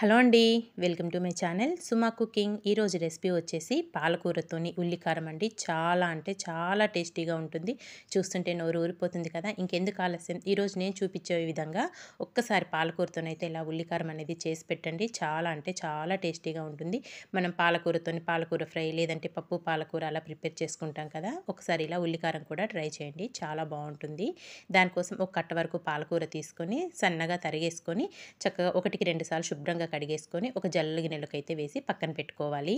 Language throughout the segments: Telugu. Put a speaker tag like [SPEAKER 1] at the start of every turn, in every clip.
[SPEAKER 1] హలో అండి. Welcome to my channel Suma cooking. ఈరోజు రెసిపీ వచ్చేసి పాలకూరతోని ఉల్లికారం అండి. చాలా అంటే చాలా టేస్టీగా ఉంటుంది. చూస్తుంటే నోరు ఊరిపోతుంది కదా. ఇంకెందుకు ఆలస్యం, ఈరోజు నేను చూపించే విధంగా ఒక్కసారి పాలకూరతోనైతే ఇలా ఉల్లికారం అనేది చేసి పెట్టండి. చాలా అంటే చాలా టేస్టీగా ఉంటుంది. మనం పాలకూరతోని పాలకూర ఫ్రై, లేదంటే పప్పు పాలకూర అలా ప్రిపేర్ చేసుకుంటాం కదా. ఒకసారి ఇలా ఉల్లికారం కూడా ట్రై చేయండి, చాలా బాగుంటుంది. దానికోసం ఒక కట్ట వరకు పాలకూర తీసుకొని సన్నగా తరిగేసుకొని చక్కగా 1-2 సార్లు శుభ్రంగా కడిగేసుకొని ఒక జల్లు గిన్నెలోకైతే వేసి పక్కన పెట్టుకోవాలి.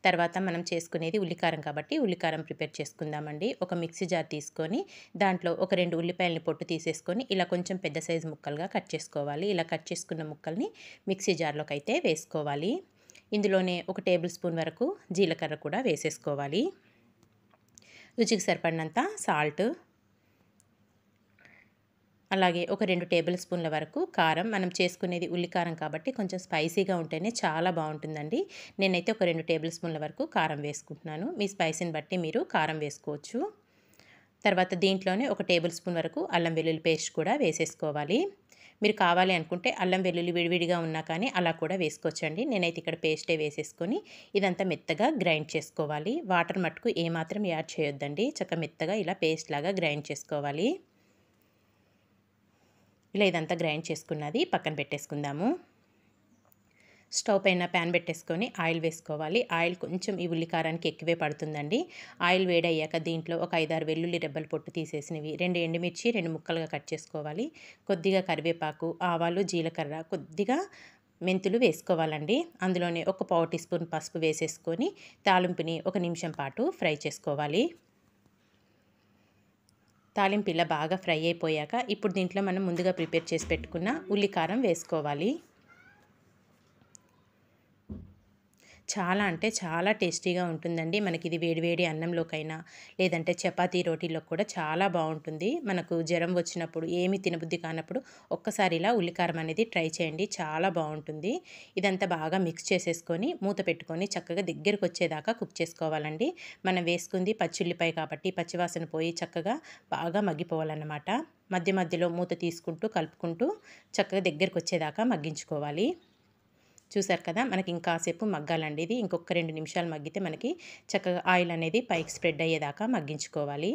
[SPEAKER 1] తర్వాత మనం చేసుకునేది ఉల్లికారం కాబట్టి ఉల్లికారం ప్రిపేర్ చేసుకుందామండి. ఒక మిక్సీ జార్ తీసుకొని దాంట్లో ఒక 2 ఉల్లిపాయలని పొట్టు తీసేసుకొని ఇలా కొంచెం పెద్ద సైజు ముక్కలుగా కట్ చేసుకోవాలి. ఇలా కట్ చేసుకున్న ముక్కల్ని మిక్సీ జార్లోకి అయితే వేసుకోవాలి. ఇందులోనే 1 టేబుల్ స్పూన్ వరకు జీలకర్ర కూడా వేసేసుకోవాలి. రుచికి సరిపడినంత సాల్ట్, అలాగే ఒక 2 టేబుల్ స్పూన్ల వరకు కారం. మనం చేసుకునేది ఉల్లికారం కాబట్టి కొంచెం స్పైసీగా ఉంటేనే చాలా బాగుంటుందండి. నేనైతే ఒక 2 టేబుల్ స్పూన్ల వరకు కారం వేసుకుంటున్నాను. మీ స్పైసీని బట్టి మీరు కారం వేసుకోవచ్చు. తర్వాత దీంట్లోనే ఒక టేబుల్ స్పూన్ వరకు అల్లం వెల్లుల్లి పేస్ట్ కూడా వేసేసుకోవాలి. మీరు కావాలి అనుకుంటే అల్లం వెల్లుల్లి విడివిడిగా ఉన్నా కానీ అలా కూడా వేసుకోవచ్చండి. నేనైతే ఇక్కడ పేస్టే వేసేసుకొని ఇదంతా మెత్తగా గ్రైండ్ చేసుకోవాలి. వాటర్ మట్టుకు ఏమాత్రం యాడ్ చేయొద్దండి. చక్కగా మెత్తగా ఇలా పేస్ట్ లాగా గ్రైండ్ చేసుకోవాలి. ఇలా ఇదంతా గ్రైండ్ చేసుకున్నది పక్కన పెట్టేసుకుందాము. స్టవ్ పైన ప్యాన్ పెట్టేసుకొని ఆయిల్ వేసుకోవాలి. ఆయిల్ కొంచెం ఈ ఉల్లికారానికి ఎక్కువే పడుతుందండి. ఆయిల్ వేడయ్యాక దీంట్లో ఒక 5-6 వెల్లుల్లి రెబ్బలు పొట్టు తీసేసినవి, 2 ఎండుమిర్చి 2 ముక్కలుగా కట్ చేసుకోవాలి. కొద్దిగా కరివేపాకు, ఆవాలు, జీలకర్ర, కొద్దిగా మెంతులు వేసుకోవాలండి. అందులోనే ఒక పావు టీ స్పూన్ పసుపు వేసేసుకొని తాలింపుని 1 నిమిషం పాటు ఫ్రై చేసుకోవాలి. తాలింపు ఇలా బాగా ఫ్రై అయిపోయాక ఇప్పుడు దీంట్లో మనం ముందుగా ప్రిపేర్ చేసి పెట్టుకున్న ఉల్లికారం వేసుకోవాలి. చాలా అంటే చాలా టేస్టీగా ఉంటుందండి. మనకి ఇది వేడివేడి అన్నంలోకైనా లేదంటే చపాతీ రోటీలో కూడా చాలా బాగుంటుంది. మనకు జ్వరం వచ్చినప్పుడు ఏమి తినబుద్ధి కానప్పుడు ఒక్కసారి ఇలా ఉల్లికారం అనేది ట్రై చేయండి, చాలా బాగుంటుంది. ఇదంతా బాగా మిక్స్ చేసేసుకొని మూత పెట్టుకొని చక్కగా దగ్గరకు వచ్చేదాకా కుక్ చేసుకోవాలండి. మనం వేసుకుంది పచ్చిఉల్లిపాయ కాబట్టి పచ్చివాసన పోయి చక్కగా బాగా మగ్గిపోవాలన్నమాట. మధ్య మధ్యలో మూత తీసుకుంటూ కలుపుకుంటూ చక్కగా దగ్గరకు వచ్చేదాకా మగ్గించుకోవాలి. చూసారు కదా, మనకి ఇంకాసేపు మగ్గాలండి. ఇది ఇంకొక 2 నిమిషాలు మగ్గితే మనకి చక్కగా ఆయిల్ అనేది పైకి స్ప్రెడ్ అయ్యేదాకా మగ్గించుకోవాలి.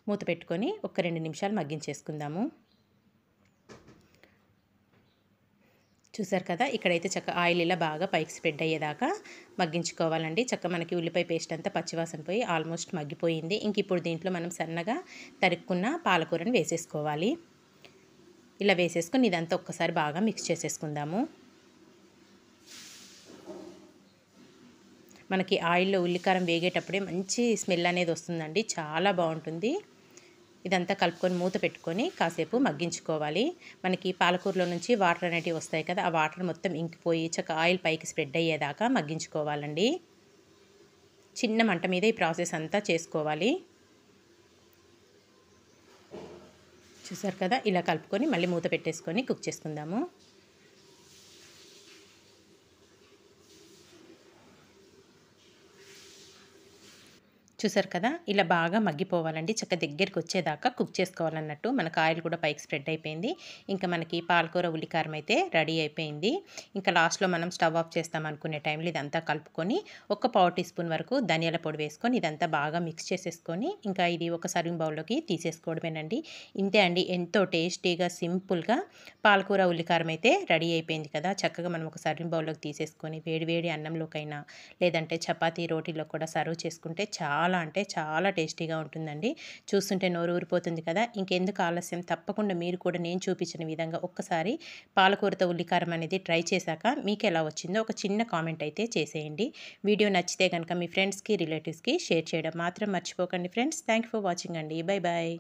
[SPEAKER 1] మూత పెట్టుకొని ఒక 2 నిమిషాలు మగ్గించేసుకుందాము. చూసారు కదా, ఇక్కడైతే చక్కగా ఆయిల్ ఇలా బాగా పైకి స్ప్రెడ్ అయ్యేదాకా మగ్గించుకోవాలండి. చక్కగా మనకి ఉల్లిపాయ పేస్ట్ అంతా పచ్చివాసన పోయి ఆల్మోస్ట్ మగ్గిపోయింది. ఇంక ఇప్పుడు దీంట్లో మనం సన్నగా తరుక్కున్న పాలకూరను వేసేసుకోవాలి. ఇలా వేసేసుకొని ఇదంతా ఒక్కసారి బాగా మిక్స్ చేసేసుకుందాము. మనకి ఆయిల్లో ఉల్లికారం వేగేటప్పుడే మంచి స్మెల్ అనేది వస్తుందండి, చాలా బాగుంటుంది. ఇదంతా కలుపుకొని మూత పెట్టుకొని కాసేపు మగ్గించుకోవాలి. మనకి పాలకూరలో నుంచి వాటర్ అనేటివి వస్తాయి కదా, ఆ వాటర్ మొత్తం ఇంకిపోయి చక్కగా ఆయిల్ పైకి స్ప్రెడ్ అయ్యేదాకా మగ్గించుకోవాలండి. చిన్న మంట మీద ఈ ప్రాసెస్ అంతా చేసుకోవాలి. చూసారు కదా, ఇలా కలుపుకొని మళ్ళీ మూత పెట్టేసుకొని కుక్ చేసుకుందాము. చూసారు కదా, ఇలా బాగా మగ్గిపోవాలండి. చక్క దగ్గరికి వచ్చేదాకా కుక్ చేసుకోవాలన్నట్టు. మనకు ఆయిల్ కూడా పైకి స్ప్రెడ్ అయిపోయింది. ఇంకా మనకి పాలకూర ఉల్లికారం అయితే రెడీ అయిపోయింది. ఇంకా లాస్ట్లో మనం స్టవ్ ఆఫ్ చేస్తాం అనుకునే టైంలో ఇదంతా కలుపుకొని ఒక పావు టీ స్పూన్ వరకు ధనియాల పొడి వేసుకొని ఇదంతా బాగా మిక్స్ చేసేసుకొని ఇంకా ఇది ఒక సర్వింగ్ బౌల్లోకి తీసేసుకోవడమేనండి. ఇంతే అండి, ఎంతో టేస్టీగా సింపుల్గా పాలకూర ఉల్లికారం అయితే రెడీ అయిపోయింది కదా. చక్కగా మనం ఒక సర్వింగ్ బౌల్లోకి తీసేసుకొని వేడివేడి అన్నంలోకైనా లేదంటే చపాతీ రోటీలో కూడా సర్వ్ చేసుకుంటే చాలా అంటే చాలా టేస్టీగా ఉంటుందండి. చూస్తుంటే నోరు ఊరిపోతుంది కదా. ఇంకెందుకు ఆలస్యం, తప్పకుండా మీరు కూడా నేను చూపించిన విధంగా ఒక్కసారి పాలకూరతో ఉల్లికారం అనేది ట్రై చేశాక మీకు ఎలా వచ్చిందో ఒక చిన్న కామెంట్ అయితే చేసేయండి. వీడియో నచ్చితే కనుక మీ ఫ్రెండ్స్కి రిలేటివ్స్కి షేర్ చేయడం మాత్రం మర్చిపోకండి friends. Thank you for watching అండి. Bye bye.